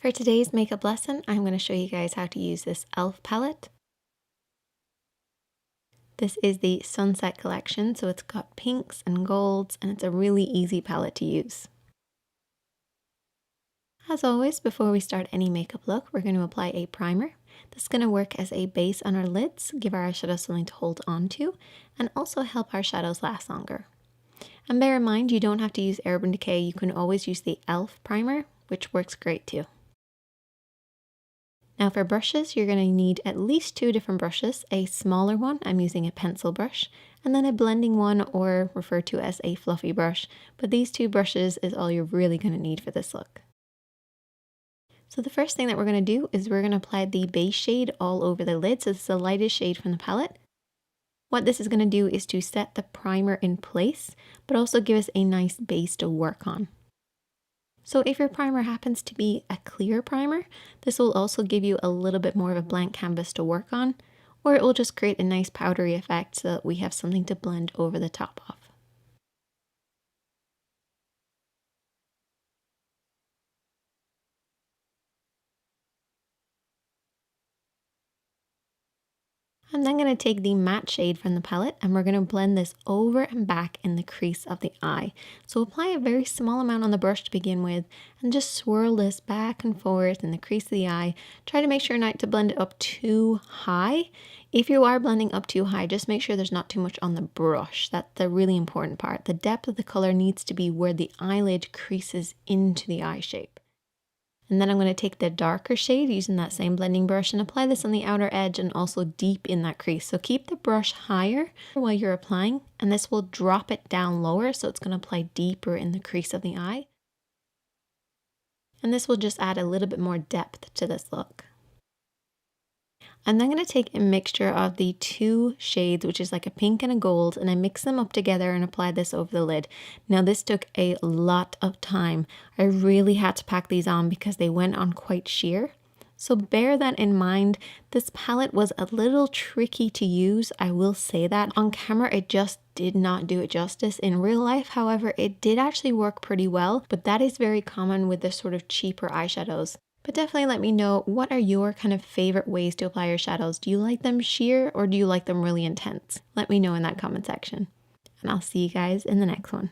For today's makeup lesson, I'm going to show you guys how to use this e.l.f. palette. This is the Sunset collection, so it's got pinks and golds, and it's a really easy palette to use. As always, before we start any makeup look, we're going to apply a primer. This is going to work as a base on our lids, give our eyeshadow something to hold on to, and also help our shadows last longer. And bear in mind, you don't have to use Urban Decay, you can always use the e.l.f. primer, which works great too. Now for brushes, you're going to need at least 2 different brushes. A smaller one, I'm using a pencil brush, and then a blending one, or referred to as a fluffy brush. But these 2 brushes is all you're really going to need for this look. So the first thing that we're going to do is we're going to apply the base shade all over the lid. So this is the lightest shade from the palette. What this is going to do is to set the primer in place, but also give us a nice base to work on. So if your primer happens to be a clear primer, this will also give you a little bit more of a blank canvas to work on, or it will just create a nice powdery effect so that we have something to blend over the top of. I'm then going to take the matte shade from the palette and we're going to blend this over and back in the crease of the eye. So apply a very small amount on the brush to begin with and just swirl this back and forth in the crease of the eye. Try to make sure not to blend it up too high. If you are blending up too high, just make sure there's not too much on the brush. That's the really important part. The depth of the color needs to be where the eyelid creases into the eye shape. And then I'm going to take the darker shade using that same blending brush and apply this on the outer edge and also deep in that crease. So keep the brush higher while you're applying, and this will drop it down lower, so it's going to apply deeper in the crease of the eye. And this will just add a little bit more depth to this look. I'm then going to take a mixture of the 2 shades, which is like a pink and a gold, and I mix them up together and apply this over the lid. Now this took a lot of time. I really had to pack these on because they went on quite sheer. So bear that in mind. This palette was a little tricky to use, I will say that. On camera it just did not do it justice. In real life, however, it did actually work pretty well, but that is very common with the sort of cheaper eyeshadows. But definitely let me know, what are your kind of favorite ways to apply your shadows? Do you like them sheer or do you like them really intense? Let me know in that comment section. And I'll see you guys in the next one.